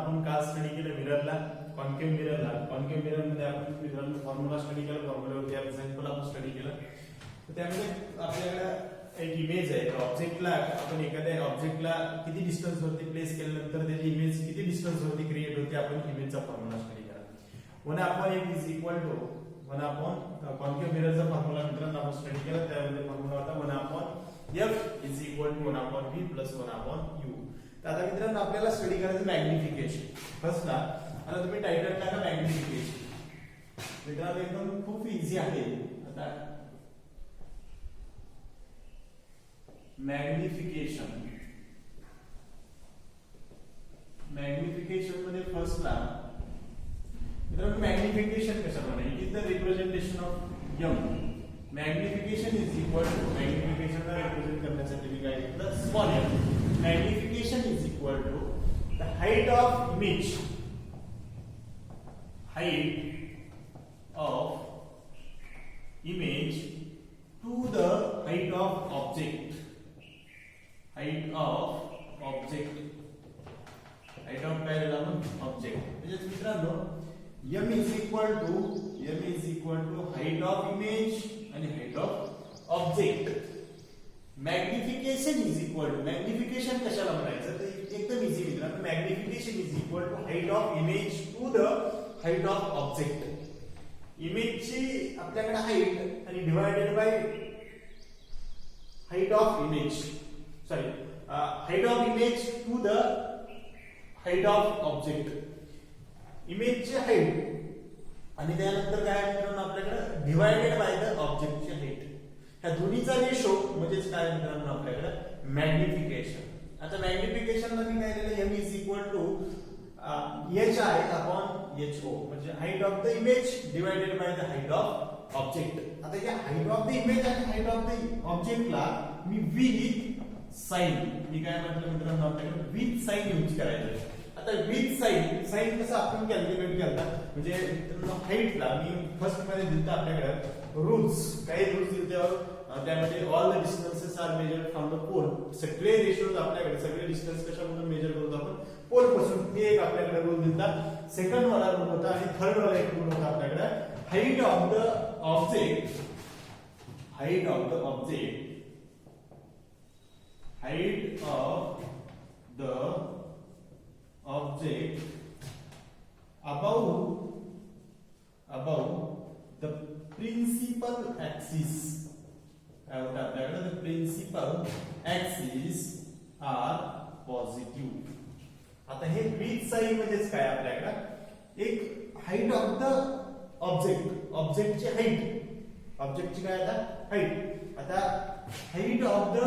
आपण काल स्टडी केलं मिररला, कॉन्केव्ह मिरर मध्ये आपण मिरर फॉर्म्युला स्टडी केला, फॉर्म्युलावरती एक्झाम्पल आपण स्टडी केलं. तर त्यामध्ये आपल्याकडे एक इमेज आहे. ऑब्जेक्टला आपण एखाद्या ऑब्जेक्टला किती डिस्टन्स वरती प्लेस केल्यानंतर त्याची इमेज किती डिस्टन्स वरती क्रिएट होते, आपण इमेजचा फॉर्म्युला स्टडी करा. 1/f is equal to 1/, concave मिररचा फॉर्म्युला मित्रांनो आपण स्टडी केला. त्यामध्ये फॉर्म्युला होता 1/f is equal to 1/v plus 1/u. तर आता मित्रांनो आपल्याला स्टडी करायचं मॅग्निफिकेशन. फर्स्टला आता तुम्ही टायटल टाका मॅग्निफिकेशन. मित्रांनो एकदम खूप इझी आहे. आता मॅग्निफिकेशन मध्ये फर्स्टला मित्रांनो मॅग्निफिकेशन कशाप्रमाणे, it is the representation of m. Magnification is equal to, मॅग्निफिकेशनला रिप्रेझेंट करण्यासाठी मी काय घेतलं, small m. Magnification is equal to the height of image, to the height of object, height of काय झाला मग ऑब्जेक्ट. म्हणजे मित्रांनो m is equal to height of image आणि height of object. Magnification is equal to, magnification कशाला म्हणायचं तर एकदम इझी मित्रांनो. Magnification is equal to height of image to the height of object. इमेजची आपल्याकडे हाईट आणि divided by height of image, sorry height of image to the height of object. इमेजची height आणि त्यानंतर काय मित्रांनो आपल्याकडे डिवायडेड बाय द ऑब्जेक्टची हाईट. ह्या दोन्हीचा रेशो म्हणजेच काय मित्रांनो आपल्याकडे मॅग्निफिकेशन. आता मॅग्निफिकेशन मध्ये काय दिलं, m is equal to hi upon ho, म्हणजे height of the image divided by the height of object. आता या हाईट ऑफ द इमेज आणि हाईट ऑफ द ऑब्जेक्टला मी विथ साइन, मी काय म्हटलं मित्रांनो आपल्याकडे विथ साइन यूज करायचं. आता विथ साइन कसं आपण कॅल्क्युलेट करता, म्हणजे मित्रांनो हाईटला मी फर्स्ट मध्ये दिलता आपल्याकडे रूल्स, काही रूल्स दिले त्यामध्ये all the distances are measured from the pole. सगळे रेशोज आपल्याकडे, सगळे डिस्टन्स कशापासून मेजर करतो आपण, पोल पासून. ते एक आपल्याकडे रूल दिलता. सेकंड वाला रूल होता आणि थर्ड वाला एक रूल होता आपल्याकडे height of the object, height of the object above the principal axis. काय होतं आपल्याकडे, the principal axis are positive. आता हे विथ साइन म्हणजेच काय आपल्याकडे एक हाईट ऑफ द ऑब्जेक्ट, ऑब्जेक्टची हाईट, ऑब्जेक्टची काय आता हाईट. आता height of the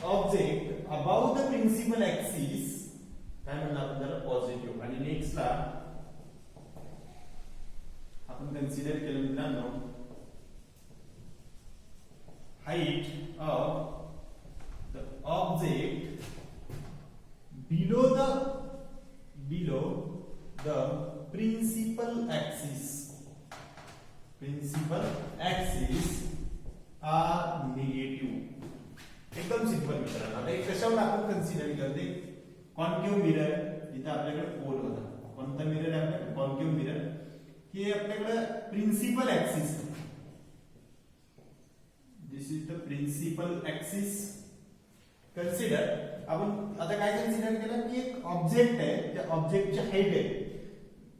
object about the principal axis काय म्हणणार आपण त्याला पॉझिटिव्ह. आणि नेक्स्टला आपण कन्सिडर केलं मित्रांनो height of the object below the principal axis are negative. एकदम सिंपल मित्रांनो. आता एक कशावर आपण कन्सिडर करते, कॉन्केव्ह मिरर, जिथे आपल्याकडे पोल होता. कोणता मिरर आहे आपल्याकडे, कॉन्केव्ह मिरर. हे आपल्याकडे principal axis, this is the principal axis. Consider आपण आता काय कन्सिडर केलं की एक ऑब्जेक्ट आहे, त्या ऑब्जेक्टची हाईट आहे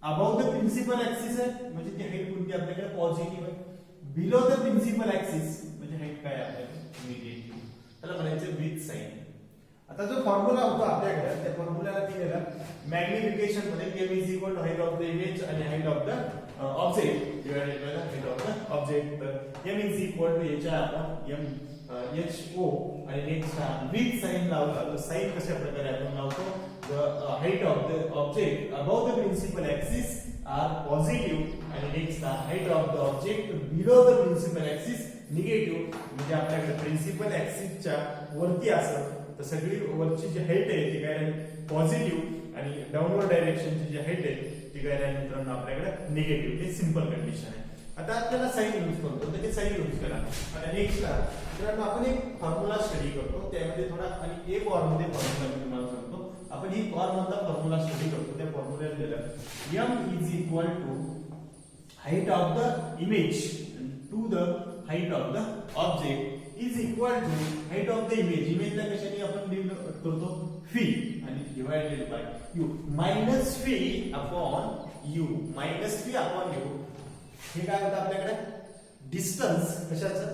अबाउट द प्रिन्सिपल ऍक्सिस आहे, म्हणजे ती हाईट कोणती आपल्याकडे पॉझिटिव्ह आहे. बिलो द प्रिन्सिपल ऍक्सिस म्हणजे हाईट काय आपल्याकडे निगेटिव्ह. त्याला म्हणायचं विथ साइन. आता जो फॉर्म्युला होता आपल्याकडे त्या फॉर्म्युल्याला दिलेला मॅग्निफिकेशन मध्ये m is equal to height of the image आणि height of the object divided by the height of the object. तर m is equal to h upon m ho आणि नेक्स्ट विथ साइन लावला. तर sign कशा प्रकारे आपण लावतो, the height of the object about the principal axis are positive आणि next height of the object below the principal axis negative. म्हणजे आपल्याकडे प्रिन्सिपल ऍक्सिसच्या वरती असत तर सगळी वरची जी हाईट आहे ती काय पॉझिटिव्ह आणि डाऊनवर्ड डायरेक्शनची जी हाईट आहे ती काय मित्रांनो आपल्याकडे निगेटिव्ह. हे सिंपल कंडिशन आहे. आता आपल्याला साइन यूज करतो तर ते साइन यूज करा. आणि नेक्स्टला मित्रांनो आपण एक फॉर्म्युला स्टडी करतो, त्यामध्ये थोडा आणि एक और मध्ये फॉर्म्युला मी तुम्हाला सांगतो. आपण ही और मधला फॉर्म्युला स्टडी करतो, त्या formula m is equal to height of the image to the height of the object is equal to height of the image ला कशाने आपण डिनोट करतो phi आणि divided bye u minus phi upon u हे काय होतं आपल्याकडे distance कशाचं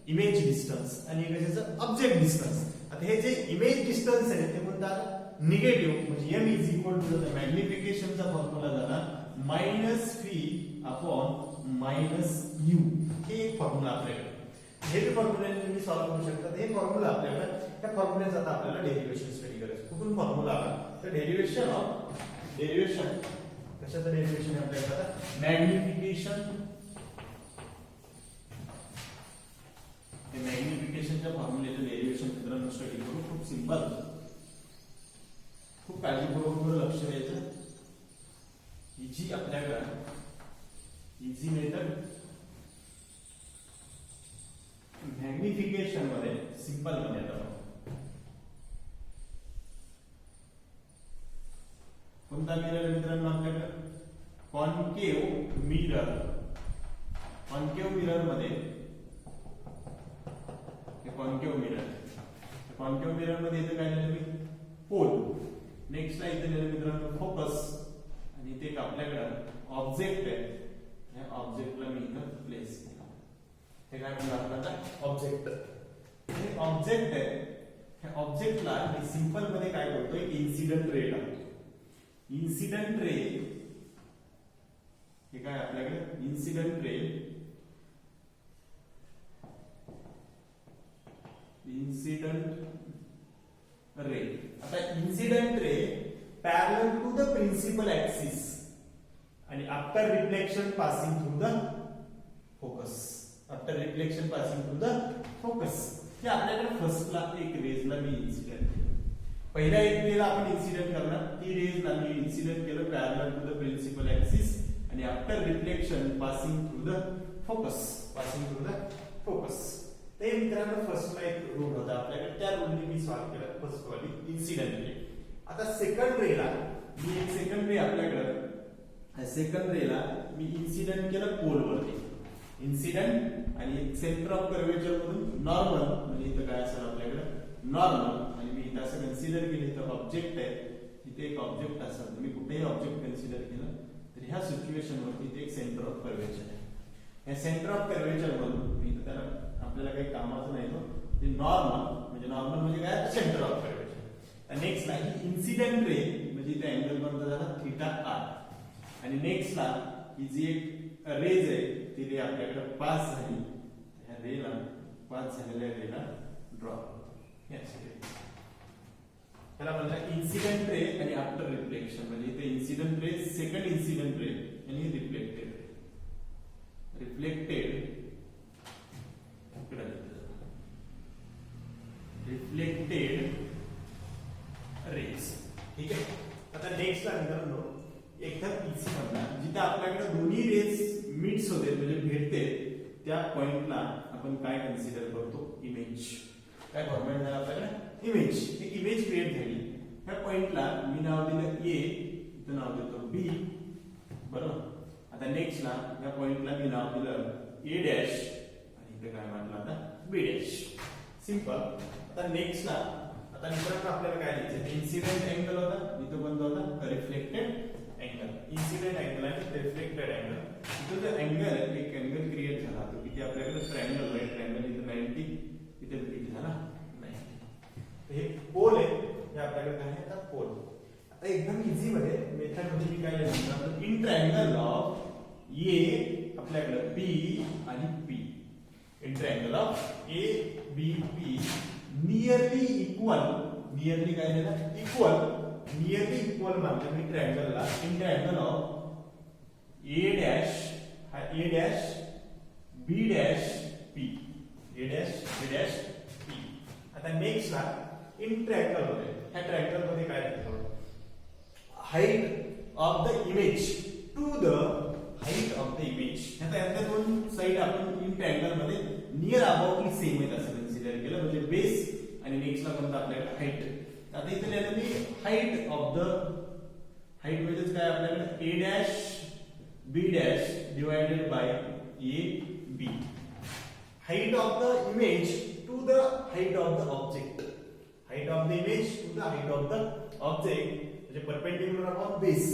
इमेज डिस्टन्स आणि कशाचं ऑब्जेक्ट डिस्टन्स आता हे जे इमेज डिस्टन्स आहे ते म्हणतात निगेटिव्ह म्हणजे m is equal to the मॅग्निफिकेशनचा फॉर्म्युला झाला minus phi upon minus u हे एक फॉर्म्युला आपल्याकडे हे जे फॉर्म्युला तुम्ही सॉल्व्ह करू शकता हे फॉर्म्युला आपल्याकडे त्या फॉर्म्युल्याचा आता आपल्याला डेरिव्हेशन स्टडी करायचं कुठून फॉर्म्युला आला तर डेरिव्हेशन कशाचं डेरिव्हेशन आहे आपल्याकडे आता मॅग्निफिकेशनच्या फॉर्म्युलेचं डेरिव्हेशन मित्रांनो स्टडी करू खूप सिंपल खूप काळजीपूर्वक लक्ष द्यायचं इजी आपल्याकडे इजी मेथड मॅग्निफिकेशन मध्ये सिंपल मध्ये आता कोणता मिरर मित्रांनो आपल्याकडे कॉन्केव्ह मिरर मध्ये कॉन्केव्ह मिरर मध्ये इथे काय लिहिलं मी पोल नेक्स्ट ला इथे लिहिलं मित्रांनो फोकस आणि इथे एक आपल्याकडे ऑब्जेक्ट आहे या ऑब्जेक्टला मी इथं प्लेस केलं हे काय म्हणतात आपल्याला ऑब्जेक्ट हे ऑब्जेक्ट आहे ह्या ऑब्जेक्टला मी सिंपल मध्ये काय करतोय इन्सिडेंट रे लावतो इन्सिडेंट रे हे काय आपल्याकडे इन्सिडेंट रे आता incident ray parallel to the principal axis आणि after reflection passing through the focus हे आपल्याकडे फर्स्टला एक रेजला मी इन्सिडेंट केलं पहिल्या एक रेला आपण इन्सिडेंट करणार ती रेजला मी इन्सिडेंट केलं parallel to the principal axis आणि after reflection passing through the focus ते मित्रांनो फर्स्टला एक रूल होता आपल्याकडे त्या रूलने मी सॉल्व्ह केलं फर्स्ट वाली इन्सिडेंट रे आता सेकंड रेला मी एक सेकंड रे आपल्याकडे सेकंड रेला मी इन्सिडेंट केलं पोल वरती इन्सिडेंट आणि सेंटर ऑफ कर्वेचर मधून नॉर्मल म्हणजे इथं काय असेल आपल्याकडे नॉर्मल आणि मी इथं असं कन्सिडर केलं इथं ऑब्जेक्ट आहे इथे एक ऑब्जेक्ट असेल तुम्ही कुठेही ऑब्जेक्ट कन्सिडर केलं तर ह्या सिच्युएशन वरती इथे एक सेंटर ऑफ कर्वेचर आहे या सेंटर ऑफ कर्वेचर मधून मी इथं त्याला आपल्याला काही कामाचं नाही तो ते नॉर्मल म्हणजे काय सेंटर ऑफ कर्वेचर नेक्स्ट ला ही इन्सिडेंट रे म्हणजे इथे अँगल कोणता झाला थीटा आर आणि नेक्स्ट ला ही जी एक रेज आहे ती रे आपल्याकडे पास झाली ह्या रेला पास झालेल्या रेला ड्रॉ त्याला म्हणतात इन्सिडेंट रे आणि आफ्टर रिफ्लेक्शन म्हणजे इथे incident ray second incident ray आणि रिफ्लेक्टेड रेज ठीक आहे आता नेक्स्ट ला मित्रांनो एकदम इझी मधला जिथे आपल्याकडे दोन्ही रेज मिक्स होते म्हणजे भेटते त्या पॉइंटला आपण काय कन्सिडर करतो इमेज काय फॉर्मॅट झाला आपल्याकडे इमेज एक इमेज क्रिएट झाली ह्या पॉइंटला मी नाव दिलं ए इथं नाव देतो बी बरोबर आता नेक्स्ट ला या पॉइंटला मी नाव दिलं ए डॅश आणि इथे काय म्हटलं आता बी डॅश सिंपल आता नेक्स्ट ला आता मित्रांनो आपल्याला काय द्यायचं इन्सिडेंट अँगल होता इथं कोणता होता रिफ्लेक्टेड अँगल इन्सिडेंट अँगल आणि रिफ्लेक्टेड अँगल इथं जो अँगल एक अँगल क्रिएट झाला तो किती आपल्याकडे ट्रायंगल राईट ट्रायंगल इथं 90 इथे किती झाला 90 हे पोल आहे हे आपल्याकडे काय आहे आता पोल आता एकदम इझी मध्ये मेथड मध्ये मी काय लिहिलं इन ट्रायंगल ऑफ ए आपल्याकडे बी आणि P in triangle of A B P nearly काय झालं नियरली इक्वल मानलं मी ट्रायंगलला in triangle of A dash हा A dash B dash P A dash B dash P आता नेक्स्ट ला इन ट्रायंगल मध्ये ह्या ट्रायंगल मध्ये काय लिहितो height of the image to the height of the image आता याच्या दोन साइड आपण इन ट्रायंगल मध्ये नियर अबाउटली सेम आहेत असं कन्सिडर केलं म्हणजे बेस आणि नेक्स्ट ला कोणता आपल्याकडे हाईट आता इथे लिहिलं मी हाईट म्हणजे काय आपल्याकडे a dash b dash divided by a b. Height of the image to the height of the object. Height of the image to the height of the ऑब्जेक्ट म्हणजे परपेंडिक्युलर अपॉन बेस.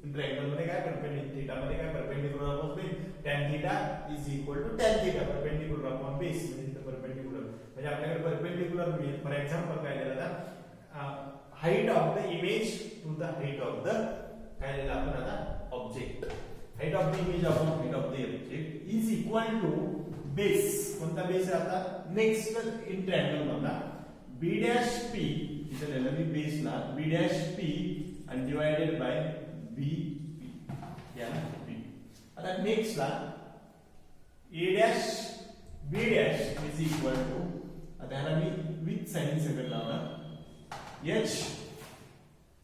ट्रायंगल मध्ये काय perpendicular theta मध्ये काय perpendicular upon base tan theta is equal to tan theta perpendicular upon base म्हणजे इथे perpendicular म्हणजे आपल्याकडे परपेंडिक्युलर फॉर एक्झाम्पल काय दिलं आता height of the image to the height of the काय दिलं आपण आता object. Height of the image upon height of the object is equal to base. कोणता बेस आहे आता नेक्स्ट इन ट्रायंगल मधला b डॅश p इथे दिलं मी बेसला b डॅश p आणि डिवाइडेड बाय b या b. आता नेक्स्ट ला a dash b dash is equal to आता ह्याला मी विथ साइन सगळं लावणार h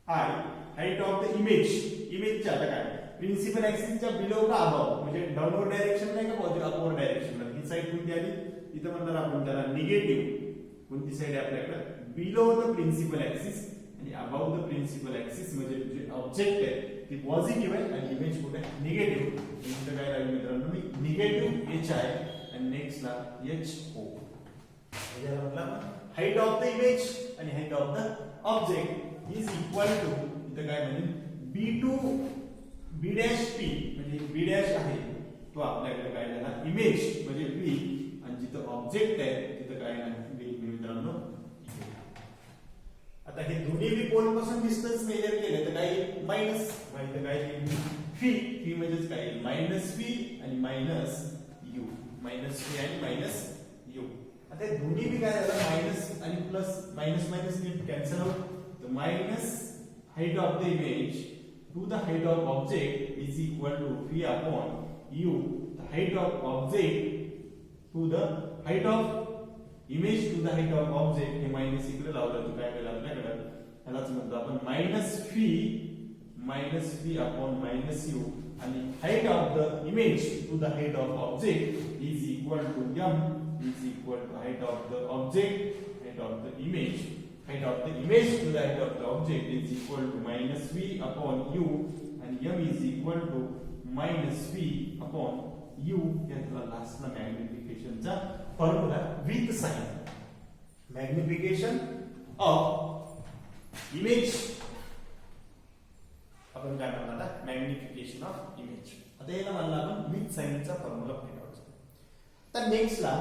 i height of the इमेजच्या आता काय प्रिन्सिपल ऍक्सिसच्या बिलो का अबव म्हणजे डाऊनवर्ड डायरेक्शन नाही का पॉझिटिव्ह अपवर्ड डायरेक्शनला. ही साइड कोणती आली इथं म्हणणार आपण त्याला निगेटिव्ह. कोणती साइड आहे आपल्याकडे बिलो द प्रिन्सिपल ऍक्सिस आणि अबव द प्रिन्सिपल ऍक्सिस म्हणजे जे ऑब्जेक्ट आहे ती पॉझिटिव्ह आहे आणि इमेज कुठे आहे निगेटिव्ह. इथं काय लागेल मित्रांनो मी निगेटिव्ह h आहे आणि नेक्स्ट ला h o म्हणजे म्हटलं हाइट ऑफ द इमेज आणि height of the object is equal to इथं काय म्हणजे b2 b डॅश p म्हणजे b डॅश आहे तो आपल्याकडे काय झाला इमेज म्हणजे p आणि जिथं ऑब्जेक्ट आहे तिथं काय नाही मित्रांनो. आता हे दोन्ही बी पोल पासून डिस्टन्स मेजर केले तर काय मायनस म्हणजे काय फी म्हणजेच काय मायनस फी आणि मायनस यू. मायनस फी आणि मायनस यू. आता हे दोन्ही बी काय झालं मायनस आणि प्लस मायनस मायनस कॅन्सल होत. तर minus height of the image to the height of object is equal to phi upon u. The height of object to the height of image to the height of object हे minus इकडे लावलं तर काय मिळेल आपल्याकडे ह्यालाच म्हणतो आपण minus phi upon minus u आणि height of the image to the height of object is equal to m is equal to height of the object height of the image. Height of the image to the height of the object is equal to minus v upon u and m is equal to minus v upon u. यातला लास्टला मॅग्निफिकेशनचा formula with sign. Magnification of image आपण काय म्हणणार आता magnification of image. आता याला म्हणला आपण विथ साइनचा फॉर्म्युला फाइंड आउट. तर नेक्स्ट ला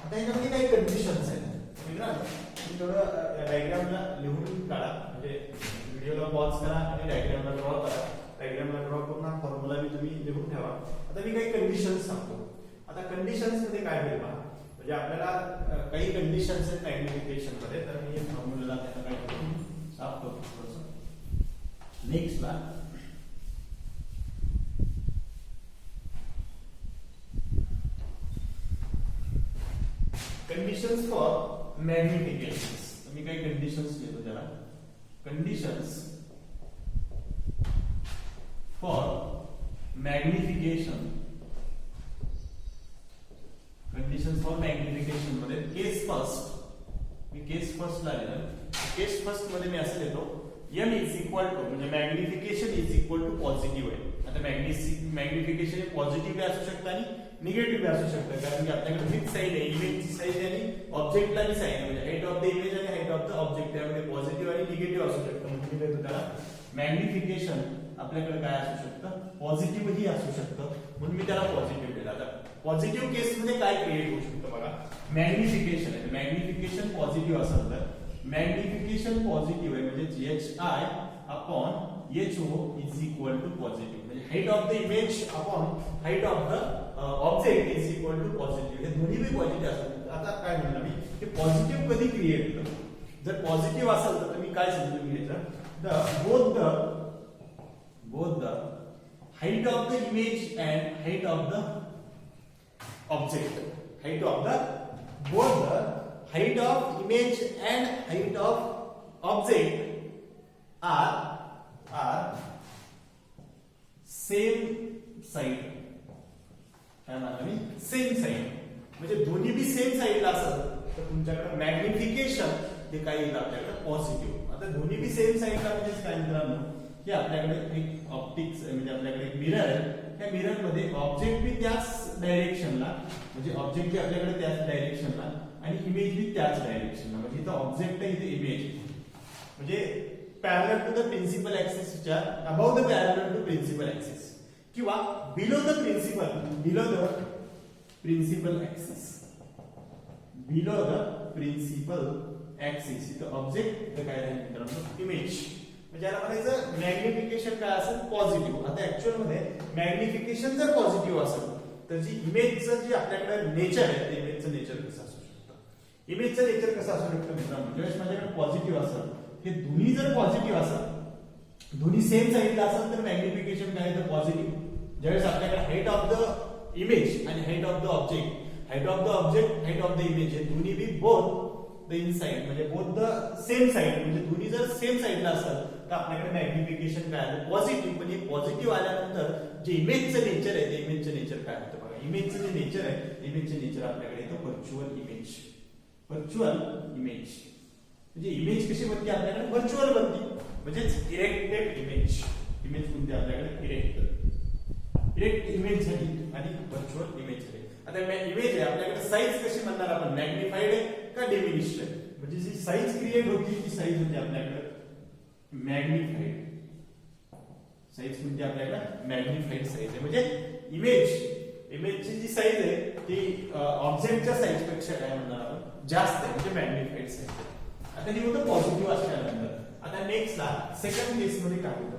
आता याच्यामध्ये काही कंडिशन्स आहेत मित्रांनो. थोडं डायग्रामला लिहून काढा म्हणजे व्हिडिओला पॉज करा आणि डायग्रामला ड्रॉ करा. डायग्रामला ड्रॉ करून हा फॉर्म्युला मी तुम्ही लिहून ठेवा. आता मी काही कंडिशन्स सांगतो. आता कंडिशन्स मध्ये काय होईल पहा म्हणजे आपल्याला काही कंडिशन्स आहेत मॅग्निफिकेशन मध्ये तर मी फॉर्म्युला त्याला काय करून साफ करतो. नेक्स्ट ला कंडिशन्स फॉर magnifications. मी काही कंडिशन्स लिहितो त्याला. Conditions for magnification. Conditions for magnification मध्ये केस फर्स्ट मी केस फर्स्ट ला लिहिलं. केस फर्स्ट मध्ये मी असं लिहितो m इज इक्वल टू म्हणजे magnification is equal to positive आहे. आता मॅग्निफिकेशन हे पॉझिटिव्ह असू शकतं आणि निगेटिव्ह असू शकतं कारण की आपल्याकडे विथ साइड आहे इमेजची साइड आणि ऑब्जेक्टला बी साइड आहे म्हणजे हाइट ऑफ द इमेज आणि हाइट ऑफ द ऑब्जेक्ट त्यामध्ये पॉझिटिव्ह आणि निगेटिव्ह असू शकतं. म्हणजे मी त्याला मॅग्निफिकेशन आपल्याकडे काय असू शकतं पॉझिटिव्ह ही असू शकतं म्हणून मी त्याला पॉझिटिव्ह दिला. आता पॉझिटिव्ह केस मध्ये काय क्रिएट होऊ शकतं बघा मॅग्निफिकेशन आहे. मॅग्निफिकेशन पॉझिटिव्ह असेल तर मॅग्निफिकेशन पॉझिटिव्ह आहे म्हणजे hi upon ho is equal to positive म्हणजे height of the image upon height of the object is equal to positive. हे दोन्ही बी पॉझिटिव्ह असतात. आता काय म्हणलं मी की पॉझिटिव्ह कधी क्रिएट होतं जर पॉझिटिव्ह असेल तर मी काय समजून घ्यायचं both the height of the image and height of the object. Height of the both the height of image and height of object are same side. काय म्हणलं मी सेम साइड म्हणजे दोन्ही बी सेम साइडला असेल तर तुमच्याकडे मॅग्निफिकेशन हे काय येईल आपल्याकडे पॉझिटिव्ह. आता दोन्ही बी सेम साइडला म्हणजे काय मित्रांनो की आपल्याकडे एक ऑब्जेक्ट बी त्याच डायरेक्शनला, म्हणजे ऑब्जेक्ट बी आपल्याकडे त्याच डायरेक्शनला आणि इमेज बी त्याच डायरेक्शनला, म्हणजे इथं ऑब्जेक्ट आहे इथे इमेज, म्हणजे पॅरलल टू द प्रिन्सिपल ऍक्सिसच्या about the parallel to principal axis किंवा below the principal axis, below the principal axis इथं ऑब्जेक्ट इथं काय राहील मित्रांनो इमेज. म्हणजे याला म्हणायचं मॅग्निफिकेशन काय असेल पॉझिटिव्ह. आता ऍक्च्युअल मध्ये मॅग्निफिकेशन जर पॉझिटिव्ह असेल तर जी इमेजचं जे आपल्याकडे नेचर आहे ते इमेजचं नेचर कसं असू शकतं, इमेजचं नेचर कसं असू शकतं मित्रांनो, ज्यावेळेस माझ्याकडे पॉझिटिव्ह असेल, हे दोन्ही जर पॉझिटिव्ह असेल, दोन्ही सेम साईडला असेल तर मॅग्निफिकेशन काय तर पॉझिटिव्ह. ज्यावेळेस आपल्याकडे हाईट ऑफ द इमेज आणि height of the object, height of the object, height of the image हे दोन्ही बी बोथ द इनसाइड म्हणजे बोथ द सेम साइड, म्हणजे दोन्ही जर सेम साइडला असेल तर आपल्याकडे मॅग्निफिकेशन काय आलं पॉझिटिव्ह. पण हे पॉझिटिव्ह आल्यानंतर जे इमेजचं नेचर आहे ते इमेजचं नेचर काय होतं बघा. इमेजचं जे नेचर आहे इमेजचं नेचर आपल्याकडे येतं व्हर्च्युअल इमेज. व्हर्च्युअल इमेज म्हणजे इमेज कशी बनते आपल्याकडे व्हर्च्युअल बनते, म्हणजेच इरेक्टेड इमेज. इमेज कोणती आपल्याकडे इरेक्ट इमेज झाली आणि व्हर्च्युअल इमेज झाली. आता इमेज आहे आपल्याकडे साईज कशी म्हणणार आपण, मॅग्निफाईड आहे का डिमिनिश्ड आहे, म्हणजे जी साईज क्रिएट होती ती साईज होती आपल्याकडे मॅग्निफाईड. साईज कोणती आपल्याकडे मॅग्निफाईड साईज आहे, म्हणजे इमेजची जी साईज आहे ती ऑब्जेक्टच्या साईज पेक्षा काय म्हणणार आपण जास्त आहे, म्हणजे मॅग्निफाईड साईज. आता हे होतं पॉझिटिव्ह असल्यानंतर. आता नेक्स्टला सेकंड केस मध्ये काय होतं,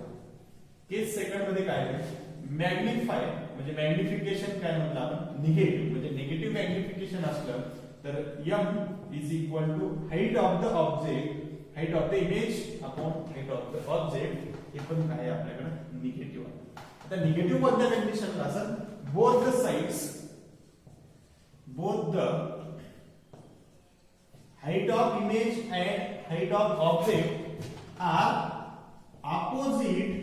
केस सेकंड मध्ये काय आहे मॅग्निफाय म्हणजे मॅग्निफिकेशन काय म्हणलं आपण निगेटिव्ह, म्हणजे निगेटिव्ह मॅग्निफिकेशन असलं तर m is equal to height of the object, height of the image upon height of the object, हे पण काय आपल्याकडे निगेटिव्ह आहे. आता निगेटिव्ह कोणत्या कंडिशनला असेल, both the sides, both the height of image and height of object are opposite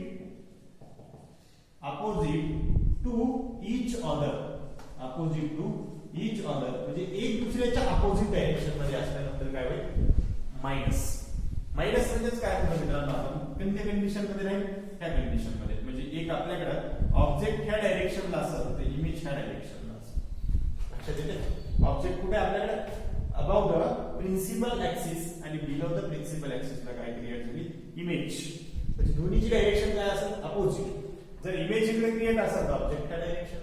to each other, opposite to each other म्हणजे एक दुसऱ्याच्या अपोजिट डायरेक्शन मध्ये असल्यानंतर काय होईल मायनस. मायनस म्हणजेच काय होतं मित्रांनो, आपण कोणत्या कंडिशन मध्ये राहील त्या कंडिशन मध्ये, म्हणजे एक आपल्याकडे ऑब्जेक्ट ह्या डायरेक्शनला असेल तर इमेज ह्या डायरेक्शनला असेल. लक्षात येते ऑब्जेक्ट कुठे आपल्याकडे above the principal axis आणि below the principal axis ला काय क्रिएट झाली इमेज, म्हणजे दोन्हीची डायरेक्शन काय असेल अपोजिट. जर इमेज इकडे क्रिएट असेल तर ऑब्जेक्ट च्या डायरेक्शन,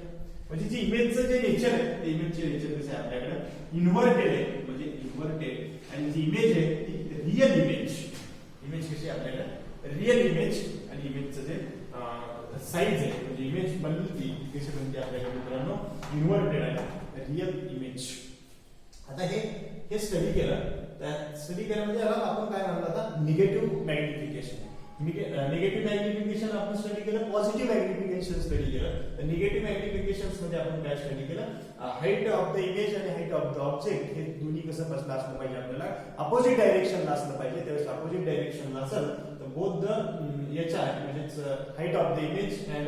म्हणजे जी इमेजचं जे नेचर आहे ते इमेजचे नेचर कसं आहे आपल्याकडे इन्व्हर्टेड आहे, म्हणजे इन्व्हर्टेड. आणि जी इमेज आहे ती रिअल इमेज, इमेज कशी आपल्याकडे रिअल इमेज आणि इमेजचं जे साईज आहे म्हणजे इमेज बनली ती कशी बनते आपल्याकडे मित्रांनो इन्व्हर्टेड आहे रिअल इमेज. आता हे स्टडी केलं, त्या स्टडी केलं म्हणजे आपण काय म्हणतो आता निगेटिव्ह मॅग्निफिकेशन. निगेटिव्ह मॅग्निफिकेशन आपण स्टडी केलं, पॉझिटिव्ह मॅग्निफिकेशन स्टडी केलं. तर निगेटिव्ह मॅग्निफिकेशन मध्ये आपण काय स्टडी केलं, हाईट ऑफ द इमेज आणि हाईट ऑफ द ऑब्जेक्ट हे दोन्ही कसं बसलं असलं पाहिजे आपल्याला अपोजिट डायरेक्शनला असलं पाहिजे. त्यावेळेस अपोजिट डायरेक्शनला असेल तर बोथ द याच्या म्हणजेच height of the image and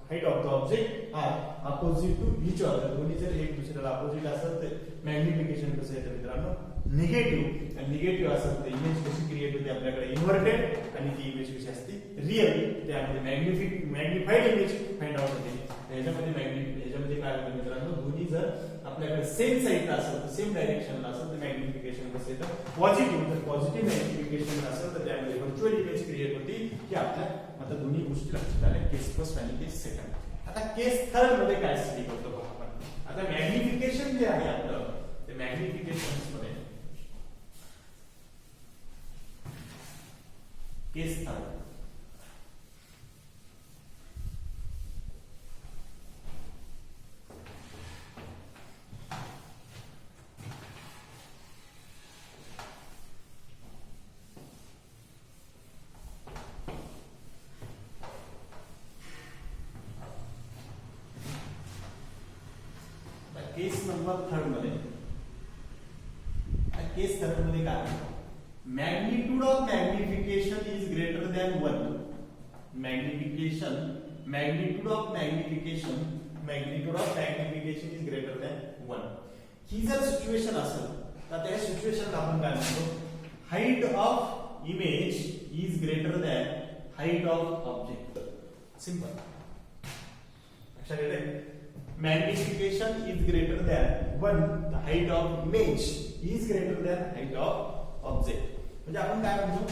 height of the object are opposite to each other. दोन्ही जर एक दुसऱ्याला अपोजिट असेल तर मॅग्निफिकेशन कसं येतं मित्रांनो निगेटिव्ह. आणि निगेटिव्ह असेल तर इमेज कशी क्रिएट होते आपल्याकडे इन्व्हर्टेड आणि ती इमेज कशी असते रिअल. त्यामध्ये मॅग्निफाईड इमेज फाइंड आउट होते. याच्यामध्ये काय होतं मित्रांनो, दोन्ही जर आपल्याकडे सेम साईडला असेल तर सेम डायरेक्शनला असेल तर मॅग्निफिकेशन कसं येतं पॉझिटिव्ह. जर पॉझिटिव्ह मॅग्निफिकेशन असेल तर त्यामध्ये व्हर्च्युअल इमेज क्रिएट होती की आपल्या. आता दोन्ही गोष्टी लक्षात आल्या, केस फर्स्ट आणि केस सेकंड. आता केस थर्ड मध्ये काय स्टडी करतो आपण. आता मॅग्निफिकेशन जे आहे आपलं ते मॅग्निफिकेशन मध्ये केस थर्ड केस नंबर थर्ड मध्ये केस थर्ड मध्ये काय magnitude of magnification is greater than 1. Magnitude of magnification is greater than 1. ही जर सिच्युएशन असेल तर त्या सिच्युएशनला आपण काय म्हणतो height of image is greater than height of object. Simple. लक्षात येते magnification is greater than 1 the height of image is greater than height of object. म्हणजे आपण काय म्हणतो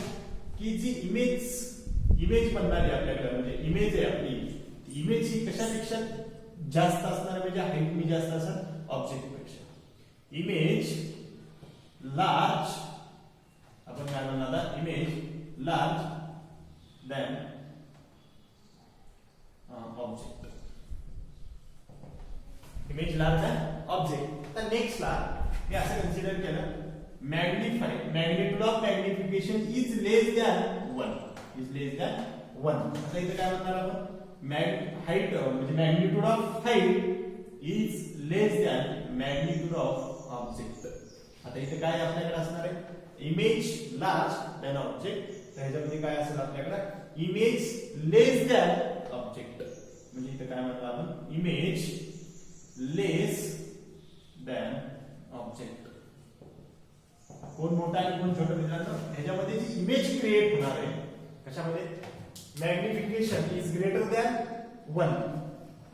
की जी इमेज बनणार आहे आपल्याकडे म्हणजे इमेज आहे आपली इमेज ही कशापेक्षा जास्त असणार म्हणजे हाईट मी जास्त असणार ऑब्जेक्ट पेक्षा. इमेज लार्ज आपण काय म्हणणार image large than object. Image large than object. तर नेक्स्ट ला मी असं कन्सिडर केलं magnitude of magnification is less than 1 is less than 1. आता इथे काय म्हणणार आपण हाईट म्हणजे magnitude of height is less than magnitude of object. आता इथे काय आपल्याकडे असणार आहे इमेज लार्ज दॅन ऑब्जेक्ट. तर ह्याच्यामध्ये काय असेल आपल्याकडे इमेज लेस दॅन ऑब्जेक्ट. म्हणजे इथे काय म्हणतो आपण इमेज लेस दॅन ऑब्जेक्ट. कोण मोठा आणि कोण छोटा मित्रांनो ह्याच्यामध्ये जी इमेज क्रिएट होणार आहे कशामध्ये मॅग्निफिकेशन इज ग्रेटर दॅन 1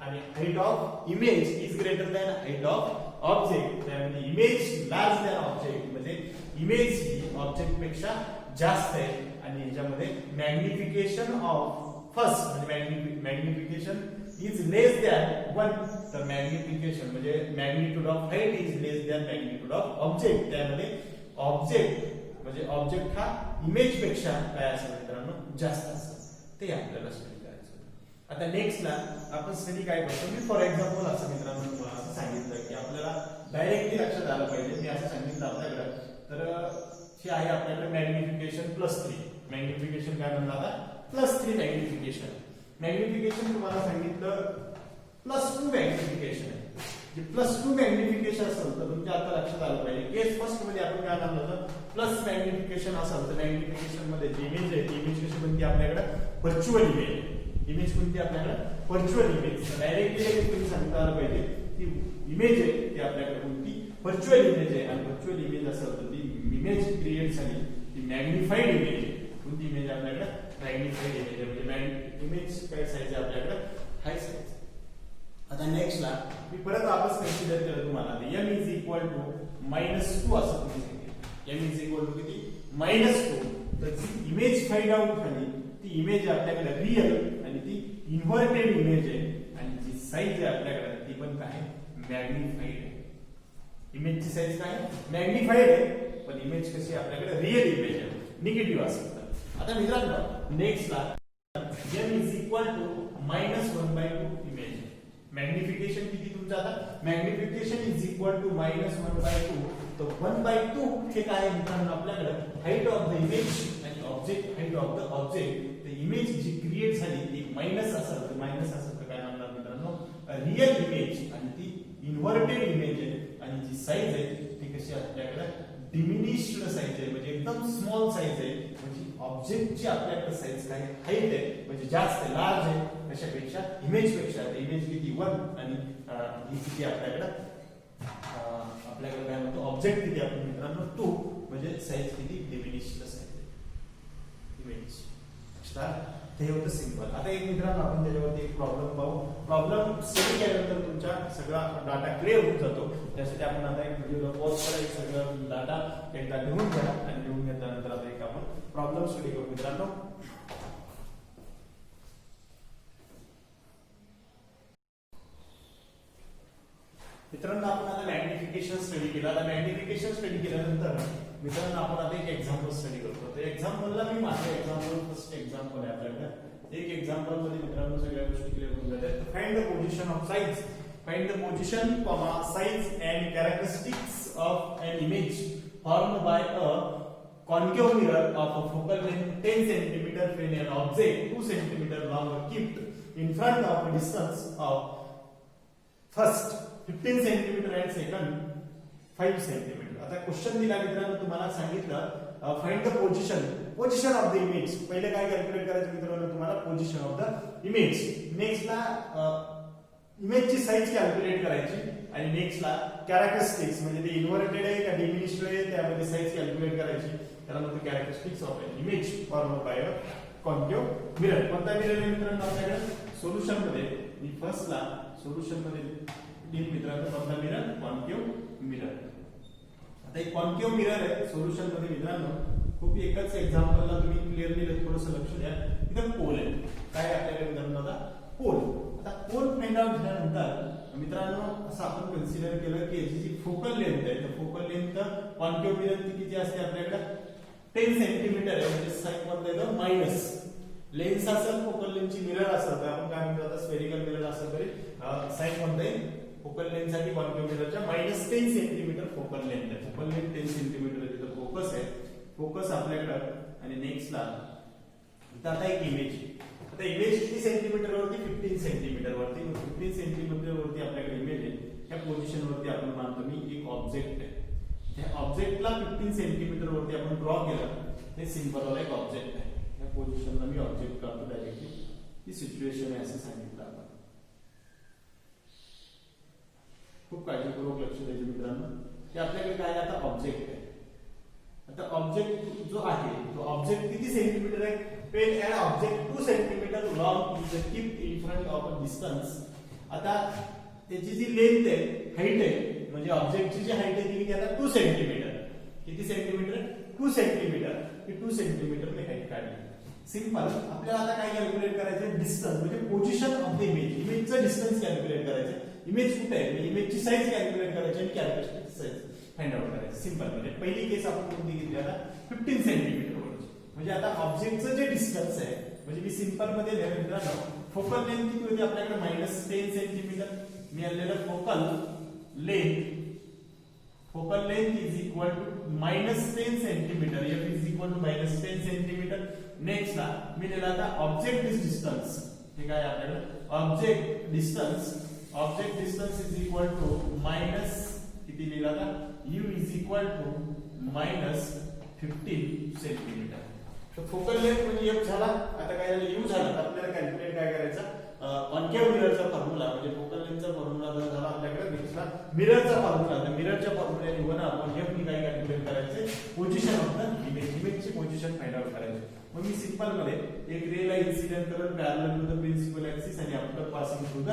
आणि height of image is greater than height of object. त्यामध्ये इमेज लार्ज दॅन ऑब्जेक्ट म्हणजे इमेज ही ऑब्जेक्ट पेक्षा जास्त आहे आणि ह्याच्यामध्ये मॅग्निफिकेशन ऑफ फर्स्ट म्हणजे मॅग्निफिकेशन इज लेस दॅन 1 तर मॅग्निफिकेशन म्हणजे magnitude of height is less than magnitude of object. त्यामध्ये ऑब्जेक्ट म्हणजे ऑब्जेक्ट हा इमेज पेक्षा काय असेल मित्रांनो जास्त असेल ते आपल्याला स्टडी करायचं. आता नेक्स्ट ला आपण स्टडी काय करतो मी फॉर एक्झाम्पल असं मित्रांनो तुम्हाला असं सांगितलं की आपल्याला डायरेक्टली लक्षात आलं पाहिजे. मी असं सांगितलं आपल्याकडे तर हे आहे आपल्याकडे मॅग्निफिकेशन +3. मॅग्निफिकेशन काय म्हणलं आता +3 मॅग्निफिकेशन. मॅग्निफिकेशन तुम्हाला सांगितलं +2 मॅग्निफिकेशन आहे. जे +2 मॅग्निफिकेशन असेल तर तुमच्या आता लक्षात आलं पाहिजे केस फर्स्ट मध्ये आपण काय म्हणलं होतं प्लस मॅग्निफिकेशन असेल तर मॅग्निफिकेशन मध्ये जी इमेज आहे ती इमेज कशी बनते आपल्याकडे व्हर्च्युअल इमेज. इमेज कोणती आपल्याकडे व्हर्च्युअल इमेज. डायरेक्टली तुम्ही सांगता आलं पाहिजे ती इमेज आहे ती आपल्याकडे कोणती व्हर्च्युअल इमेज आहे आणि व्हर्च्युअल इमेज असेल तर ती इमेज क्रिएट झाली ती मॅग्निफाईड इमेज आहे. कोणती इमेज आपल्याकडे मॅग्निफाईड इमेज आहे म्हणजे इमेज काय साईज आहे आपल्याकडे हाय साईज. आता नेक्स्ट ला मी परत वापस कन्सिडर केलं तुम्हाला m इज इक्वल टू -2 असं तुम्ही सांगितलं. m इज इक्वल टू किती -2. तर जी इमेज फाइंड आउट झाली ती इमेज आपल्याकडे रिअल आणि ती इन्व्हर्टेड इमेज आहे आणि जी साईज आहे आपल्याकडे ती पण काय मॅग्निफाईड आहे. इमेजची साईज काय मॅग्निफाईड आहे पण इमेज कशी आपल्याकडे रिअल इमेज आहे निगेटिव्ह असेल तर. आता मित्रांनो नेक्स्ट ला m is equal to -1/2 image. Magnification किती तुमचं आता मॅग्निफिकेशन इज इक्वल टू -1/2 तर 1/2 हे काय मित्रांनो आपल्याकडे हाईट ऑफ द इमेज आणि object height of the object. तर इमेज जी क्रिएट झाली ती मायनस असेल तर काय म्हणणार मित्रांनो रिअल इमेज आणि ती इन्व्हर्टेड इमेज आहे आणि जी साईज आहे ती कशी आपल्याकडे डिमिनिश्ड साईज आहे म्हणजे एकदम स्मॉल साईज आहे. म्हणजे ऑब्जेक्टची आपल्याकडे साईज काय हाईट आहे म्हणजे जास्त लार्ज आहे कशापेक्षा इमेज पेक्षा. इमेज किती 1 आणि ही किती आपल्याकडे काय म्हणतो ऑब्जेक्ट किती आपण मित्रांनो 2 म्हणजे साईज किती डिमिनिश्ड साईज इमेज. हे होतं सिंपल. आता एक मित्रांनो आपण त्याच्यावरती एक प्रॉब्लेम पाहू. प्रॉब्लेम स्टडी केल्यानंतर तुमचा सगळा डाटा क्लिअर होऊन जातो. त्यासाठी आपण आता एक व्हिडिओ पॉज करायचं सगळं डाटा एकदा लिहून घ्या आणि लिहून घेतल्यानंतर आता एक आपण प्रॉब्लेम स्टडी करू मित्रांनो. मित्रांनो आपण आता मॅग्निफिकेशन स्टडी केला. आता मॅग्निफिकेशन स्टडी केल्यानंतर मित्रांनो आपण आता एक एक्झाम्पल स्टडी करतो. तर एक्झाम्पलला मी माझं एक्झाम्पल फर्स्ट एक्झाम्पल आहे आपल्याकडे. एक एक्झाम्पल मध्ये मित्रांनो सगळ्या गोष्टी क्लिअर होऊन जातात. Find the position of size. Find the position, size and characteristics of an image formed by a concave mirror of a focal length 10 cm when an object 2 cm long kept in front of a distance of first 15 cm and second 5 cm. आता question दिला मित्रांनो तुम्हाला सांगितलं find the position of the image. पहिले काय calculate करायचं मित्रांनो तुम्हाला position of the image. Next ला इमेजची साईज कॅल्क्युलेट करायची आणि नेक्स्ट ला कॅरेक्टरिस्टिक्स म्हणजे ते इन्व्हर्टेड आहे का डिमिनिश्ड आहे त्यामध्ये साईज कॅल्क्युलेट करायची. त्याला म्हणतो characteristics of an image formed by a concave mirror. कोणता मिरर आहे मित्रांनो आपल्याकडे सोल्युशन मध्ये आणि फर्स्टला सोल्युशन मध्ये तीन मित्रांनो कोणता मिरर कॉन्केव्ह मिरर. आता एक कॉन्केव्ह मिरर आहे सोल्युशन मध्ये मित्रांनो. खूप एकच एक्झाम्पलला तुम्ही क्लिअरली थोडंसं लक्ष द्या. इथं पोल आहे. काय आपल्याकडे मित्रांनो आता पोल. आता पोल फाइंड आउट झाल्यानंतर मित्रांनो असं आपण कन्सिडर केलं की याची जी फोकल लेंथ आहे तर फोकल लेंथ कॉन्केव्ह मिरर किती असते आपल्याकडे 10 सेंटीमीटर आहे. म्हणजे साइन कोणता येतो मायनस. लेन्स असेल फोकल लेंथची मिरर असेल तर आपण काय म्हणतो आता स्फेरिकल मिरर असेल तरी साइन कोणता येईल फोकल लेंथ साठी कॉन्केव्ह मिररच्या -10 सेंटीमीटर फोकल लेंथ आहे. फोकल लेंथ 10 सेंटीमीटर आहे. तिथं फोकस आहे. फोकस आपल्याकडे आणि नेक्स्टला इथं आता एक इमेज. आता इमेज किती सेंटीमीटर वरती 15 सेंटीमीटर वरती. 15 सेंटीमीटर वरती आपल्याकडे इमेज आहे. त्या पोझिशन वरती आपण मानतो मी एक ऑब्जेक्ट आहे. त्या ऑब्जेक्टला 15 सेंटीमीटर वरती आपण ड्रॉ केलं. हे सिंपल वाला एक ऑब्जेक्ट आहे. या पोझिशनला मी ऑब्जेक्ट काढतो डायरेक्टली. ही सिच्युएशन आहे असं सांगितलं आपण. खूप काळजीपूर्वक लक्ष द्यायचं मित्रांनो. की आपल्याकडे काय आता ऑब्जेक्ट आहे. आता ऑब्जेक्ट जो आहे तो ऑब्जेक्ट किती सेंटीमीटर आहे. when an object 2 cm long is kept in front of a distance. आता त्याची जी लेंथ आहे हाईट आहे म्हणजे ऑब्जेक्टची जी हाईट आहे ती किती आता 2 सेंटीमीटर. किती सेंटीमीटर 2 सेंटीमीटर. ही 2 सेंटीमीटर मी हाईट काढली. सिंपल. आपल्याला आता काय कॅल्क्युलेट करायचं डिस्टन्स म्हणजे पोझिशन ऑफ द इमेज. इमेजचं डिस्टन्स कॅल्क्युलेट करायचं. इमेज कुठे आहे इमेजची साईज कॅल्क्युलेट करायची आणि कॅल्क्युलेट साईज फाइंड आउट करायचं. सिंपल. म्हणजे पहिली केस आपण कोणती घेतली आता 15 सेंटीमीटर. म्हणजे आता ऑब्जेक्टचं जे डिस्टन्स आहे म्हणजे मी सिंपल मध्ये लिहिलं मित्रांनो. फोकल लेंथ किती होती आपल्याकडे -10 सेंटीमीटर. मी आणलेलं focal length is equal to -10 centimetre. F is equal to -10 centimetre. Next ला मी लिहिला आता ऑब्जेक्ट डिस्टन्स. हे काय आपल्याकडे object distance is equal to minus किती लिहिला आता u is equal to -15 centimetre. तर फोकल लेंथ म्हणजे f झाला. आता काय झालं u झाला. आपल्याला कॅल्क्युलेट काय करायचं कॉन्केव्ह मिररचा फॉर्म्युला म्हणजे फोकल लेंथचा फॉर्म्युला जर झाला आपल्याकडे दिसला मिररचा फॉर्म्युला. तर मिररच्या फॉर्म्युल्याने 1/f नी काय कॅल्क्युलेट करायचे पोझिशन ऑफ द इमेजची पोझिशन फाइंड आउट करायची. मग मी सिंपल मध्ये एक रे ला इन्सिडेंट करत parallel to the principal axis आणि after passing through the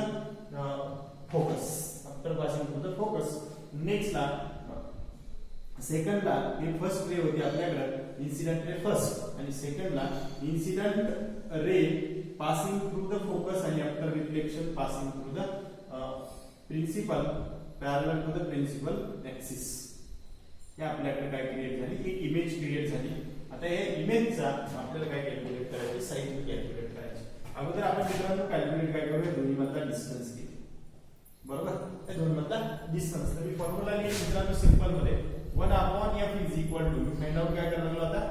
focus. Next ला सेकंड ला हे फर्स्ट रे होती आपल्याकडे इन्सिडेंट रे फर्स्ट आणि सेकंड ला incident ray passing through the focus आणि after reflection passing through the principal parallel to the principal axis. हे आपल्याकडे काय क्रिएट झाली एक इमेज क्रिएट झाली. आता हे इमेजचा आपल्याला काय कॅल्क्युलेट करायचे साइज कॅल्क्युलेट करायची. अगोदर आपण मित्रांनो कॅल्क्युलेट काय करूया दोन्ही मधला डिस्टन्स किती बरोबर. त्या दोन मधला डिस्टन्स. तर मी फॉर्म्युला लिहिला मित्रांनो सिंपल मध्ये 1/f is equal to find out काय करायला आता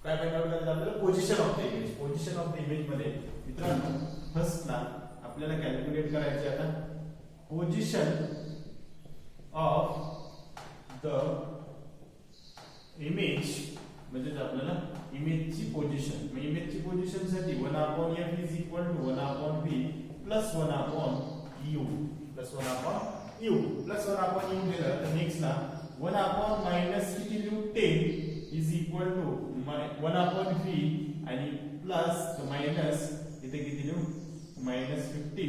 काय फाइंड आउट करायचं आपल्याला position of the image. Position of the image मध्ये मित्रांनो फर्स्टला आपल्याला कॅल्क्युलेट करायचे आता पोझिशन ऑफ द इमेज म्हणजे आपल्याला इमेजची पोझिशन. मग इमेजची पोझिशन साठी 1/f is equal to 1/v plus 1/u plus 1/u plus 1/u दिलं तर नेक्स्ट ला 1 मायनस किती लिहू 10 इज इक्वल टू 1/v आणि प्लस मायनस इथे किती लिहू -15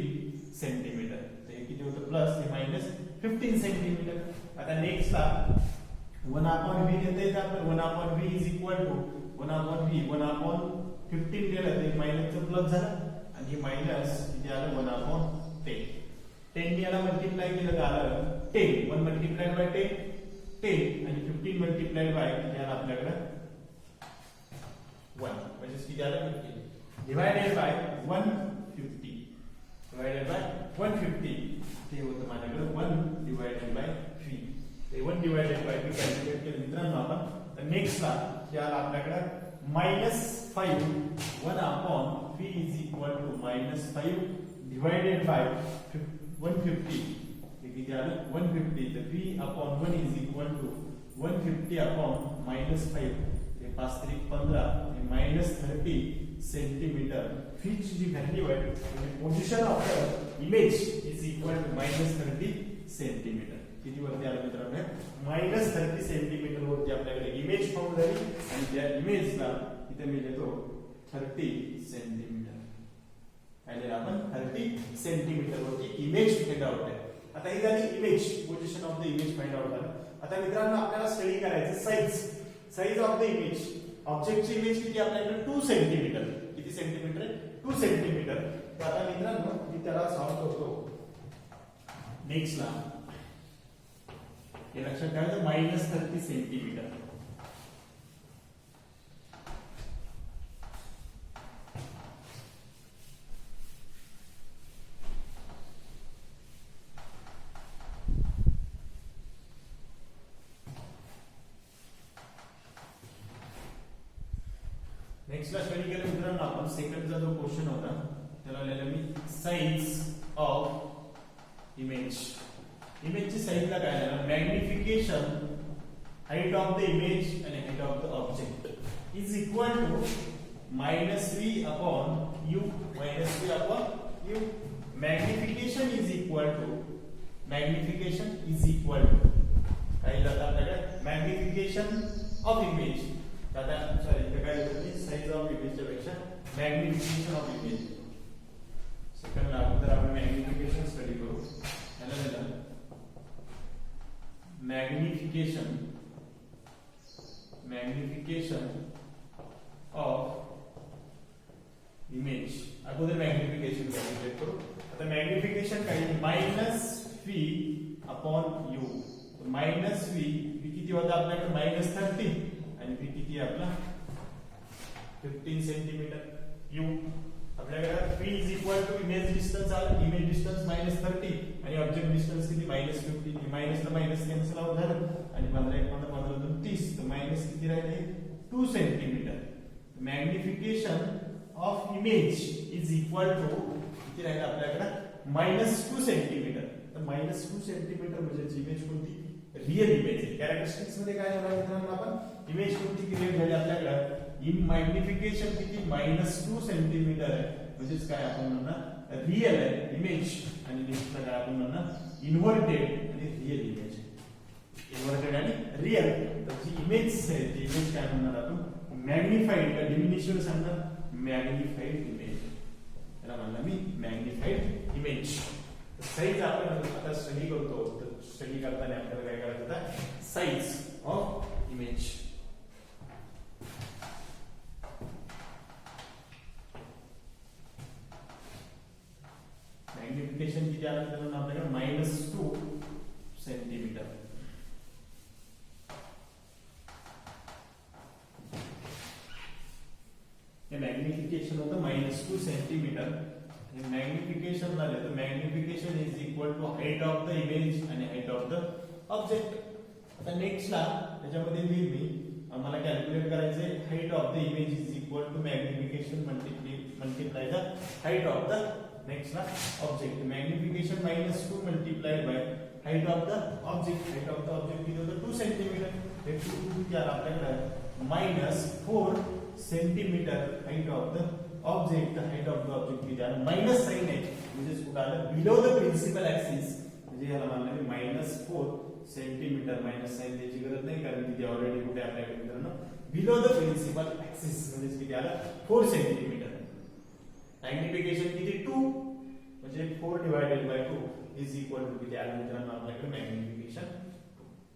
सेंटीमीटर. ते किती होतं प्लस हे -15 सेंटीमीटर. आता नेक्स्ट ला 1/v देता येतं आपल्याला 1/v is equal to 1/v 1/15 दिलं ते मायनसचं प्लस झालं आणि हे मायनस किती आलं 1/10. 10 याला मल्टिप्लाय केलं तर आलं 10. 1 मल्टिप्लाइड बाय 10 आणि 15 मल्टिप्लाइड बाय किती आलं आपल्याकडे 1 म्हणजे किती आलं 15 डिवाइडेड बाय 150 डिवाइडेड बाय 150 ते होतं माझ्याकडे 1 डिवाइडेड बाय 3. ते 1 डिवाइडेड बाय 3 कॅल्क्युलेट केलं मित्रांनो आपण. तर नेक्स्ट ला ते आलं आपल्याकडे -5 1/v is equal to -5 divided by 150. हे किती आलं 150. तर v/1 इज इक्वल टू 150/-5 हे 5 3 15 हे -30 सेंटीमीटर. v ची जी व्हॅल्यू आहे म्हणजे position of the image is equal to -30 centimetre. किती वरती आलं मित्रांनो -30 सेंटीमीटर वरती आपल्याकडे इमेज फॉर्म झाली आणि त्या इमेजला इथे मी लिहितो 30 सेंटीमीटर. काय दिलं आपण 30 सेंटीमीटर वरती इमेज फाइंड आउट आहे. आता ही झाली image, position of the image find out झालं. आता मित्रांनो आपल्याला स्टडी करायचं साईज ऑफ द इमेज. ऑब्जेक्टची इमेज किती आपल्याकडे 2 सेंटीमीटर. किती सेंटीमीटर आहे? 2 सेंटीमीटर. तर आता मित्रांनो मी त्याला सॉल्व्ह करतो. नेक्स्ट ला हे लक्षात ठेवायचं -30 सेंटीमीटर. नेक्स्ट ला स्टडी केलं मित्रांनो आपण सेकंडचा जो क्वेश्चन होता त्याला लिहिलं मी साइज ऑफ इमेज. इमेजची साईजला काय लिहिलं? Magnification height of the image आणि height of the object is equal to -v upon u. -v upon u. Magnification is equal to काय जातं आपल्याकडे? Magnification of image. आता सॉरी इथे काय होतं? साइज ऑफ इमेजच्या पेक्षा मॅग्निफिकेशन ऑफ इमेज. सेकंडला अगोदर आपण मॅग्निफिकेशन स्टडी करू. याला लिहिलं मॅग्निफिकेशन ऑफ इमेज. अगोदर मॅग्निफिकेशन कॅल्क्युलेट करू. आता मॅग्निफिकेशन काय? -v upon u. -v किती होता आपल्याकडे? -30 आणि v किती आहे आपला? 15 सेंटीमीटर. u आपल्याकडे v is equal to image distance आला. इमेज डिस्टन्स -30 आणि ऑब्जेक्ट डिस्टन्स किती? -15. मायनस ला मायनस कॅन्सल आउट झालं आणि 15 1 15 2 30. तर मायनस किती राहिले? 2 centimetre. Magnification of image is equal to किती राहिले आपल्याकडे? -2 सेंटीमीटर. तर -2 सेंटीमीटर म्हणजे इमेज कोणती? Real image. कॅरेक्टरिस्टिक्स मध्ये काय झालं मित्रांनो? आपण इमेज कोणती क्रिएट झाली आपल्याकडे? इन मॅग्निफिकेशन किती? -2 सेंटीमीटर आहे. म्हणजेच काय आपण म्हणणार? रियल आहे इमेज. आणि नेक्स्ट काय आपण म्हणणार? इन्व्हर्टेड आणि रियल इमेज. इन्व्हर्टेड आणि रियल. तर जी इमेज आहे ती इमेज काय म्हणणार आपण? मॅग्निफाईड का डिमिनिशन सांगणार? Magnified image. त्याला म्हणला मी मॅग्निफाईड इमेज. साईज आपण आता स्टडी करतो. तर स्टडी करताना आपल्याला काय करायचं होतं? Size of image. मॅग्निफिकेशन किती आलं तर आपल्याकडे -2 सेंटीमीटर. हे मॅग्निफिकेशन होतं -2 सेंटीमीटर. हे मॅग्निफिकेशन झालं तर magnification is equal to height of the image आणि हाईट ऑफ द ऑब्जेक्ट. आता नेक्स्ट ला त्याच्यामध्ये लिहिल मी आम्हाला कॅल्क्युलेट करायचे height of the image is equal to magnification multiply the height of the next ला object. Magnification -2 multiplied by height of the object. Height of the object किती होतं? 2 सेंटीमीटर. हे 2 किती आलं आपल्याकडे? -4 centimetre height of the object. Height of the object किती आलं? Minus sign आहे म्हणजे कुठे आलं? Below the principal axis. म्हणजे याला म्हणलं मी -4 सेंटीमीटर. मायनस साइन द्यायची गरज नाही कारण तिथे ऑलरेडी कुठे आपल्याकडे मित्रांनो बिलो द प्रिन्सिपल ऍक्सिस म्हणजे किती आलं? 4 सेंटीमीटर. मॅग्निफिकेशन किती? 2 म्हणजे 4 divided by 2 is equal to किती आलं मित्रांनो आपल्याकडे? मॅग्निफिकेशन.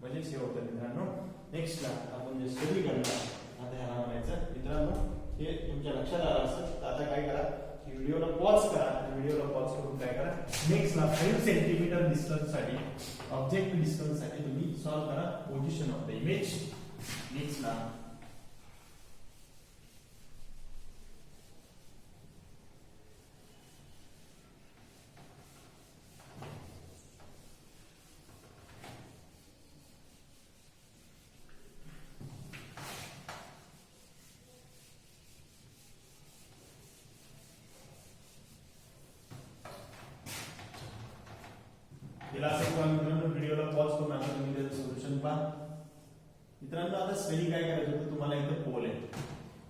म्हणजे हे होतं मित्रांनो. नेक्स्ट ला आपण जे स्टडी करणार आता ह्याला म्हणायचं मित्रांनो हे तुमच्या लक्षात आलं असेल. आता काय करा? व्हिडिओला पॉज करा. व्हिडिओला पॉज करून काय करा? नेक्स्ट ला 5 सेंटीमीटर डिस्टन्स साठी ऑब्जेक्ट डिस्टन्स साठी तुम्ही सॉल्व करा position of the image. Next ला मित्रांनो व्हिडिओला पॉज करून आता तुम्ही त्याचं सोल्युशन पहा. मित्रांनो आता स्टडी काय करायचं होतं? तुम्हाला इथं पोल आहे.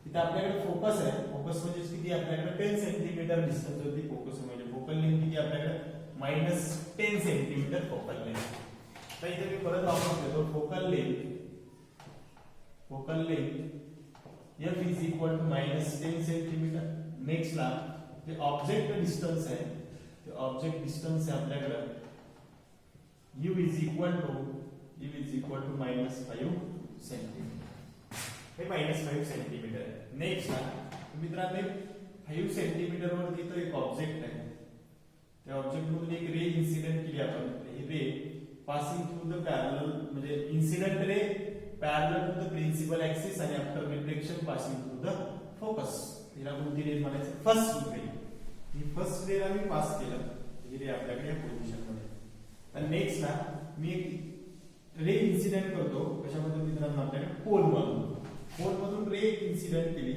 इथं आपल्याकडे फोकस आहे. फोकस म्हणजे किती? आपल्याकडे 10 सेंटीमीटर डिस्टन्स वरती फोकस म्हणजे फोकल लेंथ किती आपल्याकडे? -10 सेंटीमीटर फोकल लेंथ. तर इथे मी परत वापरून घेतो focal length F is equal to -10 centimetre. Next ला जे ऑब्जेक्ट डिस्टन्स आहे ते ऑब्जेक्ट डिस्टन्स आहे आपल्याकडे u is equal to -5 centimetre. हे -5 सेंटीमीटर आहे. नेक्स्ट मित्रांनो 5 सेंटीमीटर वरती तो एक ऑब्जेक्ट आहे. त्या ऑब्जेक्ट मधून एक रे इन्सिडेंट केली आपण. ही ray passing through the parallel म्हणजे incident ray parallel to the principal axis आणि after reflection passing through the focus. हिला कोणती रे म्हणायचं? First ray. ही फर्स्ट रे आम्ही पास केलं. ही रे आपल्याकडे या पोझिशन मध्ये. आणि नेक्स्ट ना मी एक रे इन्सिडेंट करतो. कशामध्ये मित्रांनो? आपल्याकडे पोल मधून रे इन्सिडेंट केली.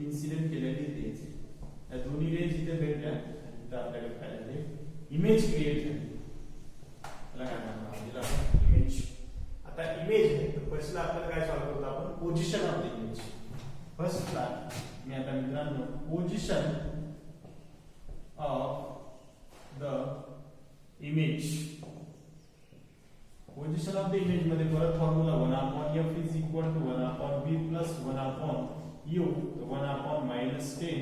इन्सिडेंट केलेली रेज या दोन्ही रेज इथे भेटल्या तर आपल्याकडे काय झाले? इमेज क्रिएट झाली. त्याला काय म्हणतात? इमेज. आता इमेज आहे तर फर्स्टला आपल्याला काय सॉल्व्ह करतो आपण? Position of the image. फर्स्टला मी आता मित्रांनो position of the image. Position of the image मध्ये परत formula 1/f is equal to 1/v plus 1/u 1/-10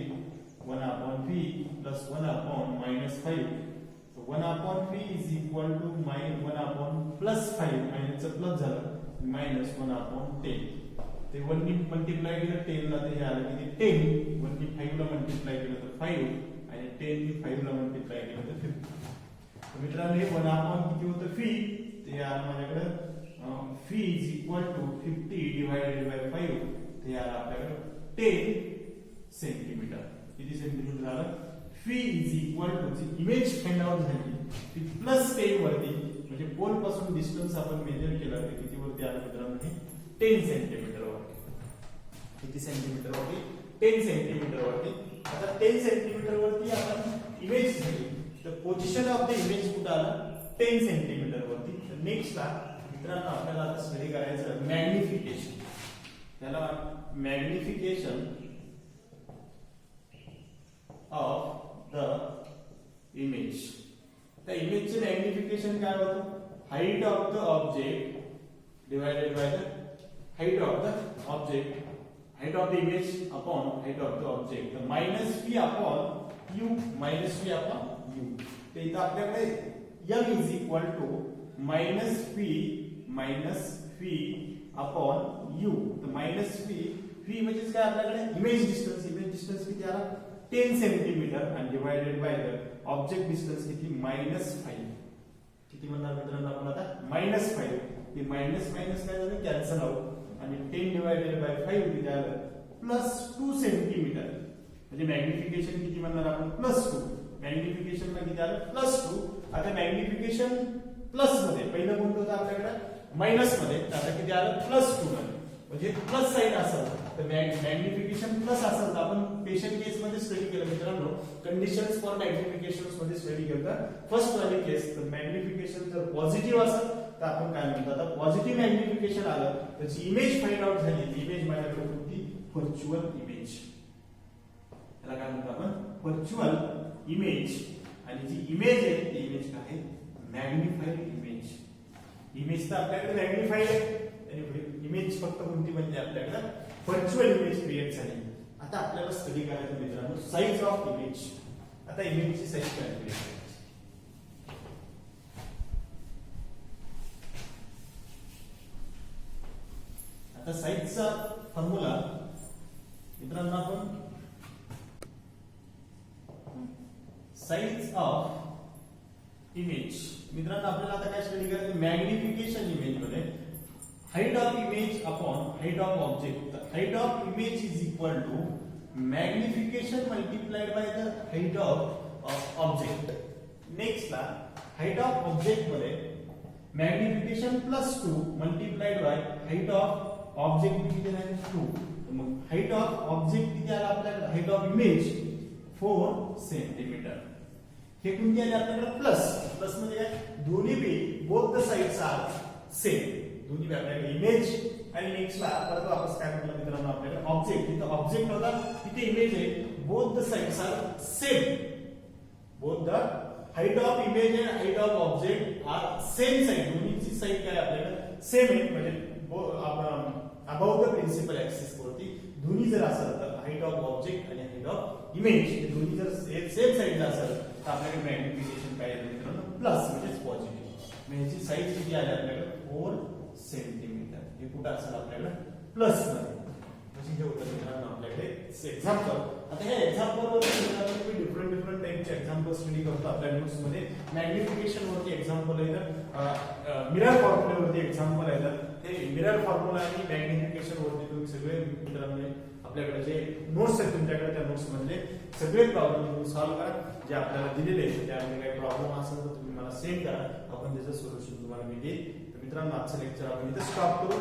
1/v plus 1/-5. 1/v is equal to 1/+5 आणि याचं प्लस झालं -1/10. ते 1 ने मल्टिप्लाय केलं 10 ला ते आलं किती? 10. 1 ने 5 ला मल्टिप्लाय केलं तर 5 आणि 10 ने 5 ला मल्टिप्लाय केलं तर 50. तर मित्रांनो हे 1/, किती होतं? फी. ते आलं माझ्याकडे फी is equal to 50 divided by 5. ते आलं आपल्याकडे 10 सेंटीमीटर. किती सेंटीमीटर झालं? फी इज इक्वल टू जी इमेज फाइंड आउट झाली ती +10 वरती म्हणजे पोल पासून डिस्टन्स आपण मेजर केलं ते किती वरती आलं मित्रांनो? हे 10 सेंटीमीटर वरती. किती सेंटीमीटर वरती? 10 सेंटीमीटर वरती. आता 10 सेंटीमीटर वरती आपण इमेज झाली तर पोझिशन ऑफ द इमेज कुठे आलं? 10 सेंटीमीटर वरती. तर नेक्स्टला मित्रांनो आपल्याला आता स्टडी करायचं मॅग्निफिकेशन. त्याला मॅग्निफिकेशन ऑफ द इमेज. त्या इमेजचे मॅग्निफिकेशन काय होतं? Height of the object divided by the height of the object. Height of the image upon height of the object. तर -v upon u. -v upon u. तर इथं आपल्याकडे m is equal to -v upon u. तर -v म्हणजे काय आपल्याकडे? Image distance. Image distance किती आला? 10 सेंटीमीटर आणि divided by the object distance किती? -5. किती म्हणणार मित्रांनो आपण आता? -5. ते मायनस मायनस काय झालं? Cancel out. आणि 10 डिवाइडेड बाय 5 किती आलं? +2 सेंटीमीटर. म्हणजे मॅग्निफिकेशन किती म्हणणार आपण? +2. मॅग्निफिकेशन ला किती आलं? +2. आता मॅग्निफिकेशन प्लस मध्ये पहिलं कोणतं होतं आपल्याकडे? मायनस मध्ये. आता किती आलं? +2 मध्ये. म्हणजे प्लस साइन असेल तर मॅग्निफिकेशन प्लस असेल तर आपण पेशंट केस मध्ये स्टडी केलं मित्रांनो. कंडिशन्स फॉर मॅग्निफिकेशन्स मध्ये स्टडी केलं. फर्स्ट वाली केस तर मॅग्निफिकेशन जर पॉझिटिव्ह असेल तर आपण काय म्हणतो? आता पॉझिटिव्ह मॅग्निफिकेशन आलं तर जी इमेज फाइंड आउट झाली ती इमेज माझ्याकडे होती व्हर्च्युअल इमेज. त्याला काय म्हणतो आपण? Virtual image. आणि जी इमेज आहे ती इमेज काय आहे? Magnified image. इमेज तर आपल्याकडे मॅग्निफाईड आहे. इमेज फक्त कोणती म्हणजे आपल्याकडे व्हर्च्युअल इमेज क्रिएट झाली. आता आपल्याला स्टडी करायचं मित्रांनो साइज ऑफ इमेज. आता इमेजची साइज कॅल्क्युलेट करायची. आता साइजचा फॉर्म्युला मित्रांनो आपण साइज ऑफ इमेज. मित्रांनो आपल्याला आता काय स्टडी करायचं? मॅग्निफिकेशन इमेज मध्ये height of image upon height of object. Height of image is equal to magnification multiplied by the height of object. Next ला हाईट ऑफ ऑब्जेक्ट मध्ये magnification +2 multiplied by height of object किती आहे? 2. मग height of object किती आला आपल्याकडे? Height of image 4 centimetre. हे कोणती आले आपल्याकडे? प्लस म्हणजे काय? दोन्ही बी both the sides are same. दोन्ही आपल्याकडे इमेज आणि नेक्स्टला परत वापस काय म्हटलं मित्रांनो आपल्याकडे? ऑब्जेक्ट. इथं ऑब्जेक्ट होता तिथे इमेज आहे. Both the sides are same. Both the height of image and height of object are same side. दोन्हीची साइड काय आपल्याकडे? सेम आहे. म्हणजे अबाउट द प्रिन्सिपल ऍक्सिस वरती दोन्ही जर असेल तर हाईट ऑफ ऑब्जेक्ट आणि हाईट ऑफ इमेज हे दोन्ही जर सेम साईडला असेल तर आपल्याकडे मॅग्निफिकेशन काय येईल मित्रांनो प्लस म्हणजे पॉझिटिव्ह म्हणजे याची साईज किती आली आपल्याकडे 4 सेंटीमीटर हे कुठं असेल आपल्याकडे प्लस मध्ये म्हणजे हे होतं मित्रांनो आपल्याकडे एक्झाम्पल आता हे एक्झाम्पल वरती डिफरंट टाइपचे एक्झाम्पल स्टडी करतो आपल्या नोट्स मध्ये मॅग्निफिकेशन वरती एक्झाम्पल आहे मिरर फॉर्म्युला वरती एक्झाम्पल आहे ते मिरर फॉर्म्युला आणि मॅग्निफिकेशन वरती तुम्ही सगळे मित्रांनो आपल्याकडे जे नोट्स आहेत तुमच्याकडे त्या नोट्स मधले सगळे प्रॉब्लेम तुम्ही सॉल्व्ह करा जे आपल्याला दिलेले आहेत त्यामध्ये काही प्रॉब्लेम असेल तर तुम्ही मला सेंड करा आपण त्याचं सोल्युशन तुम्हाला मी देईन तर मित्रांनो आजचं लेक्चर आपण इथे स्टॉप करू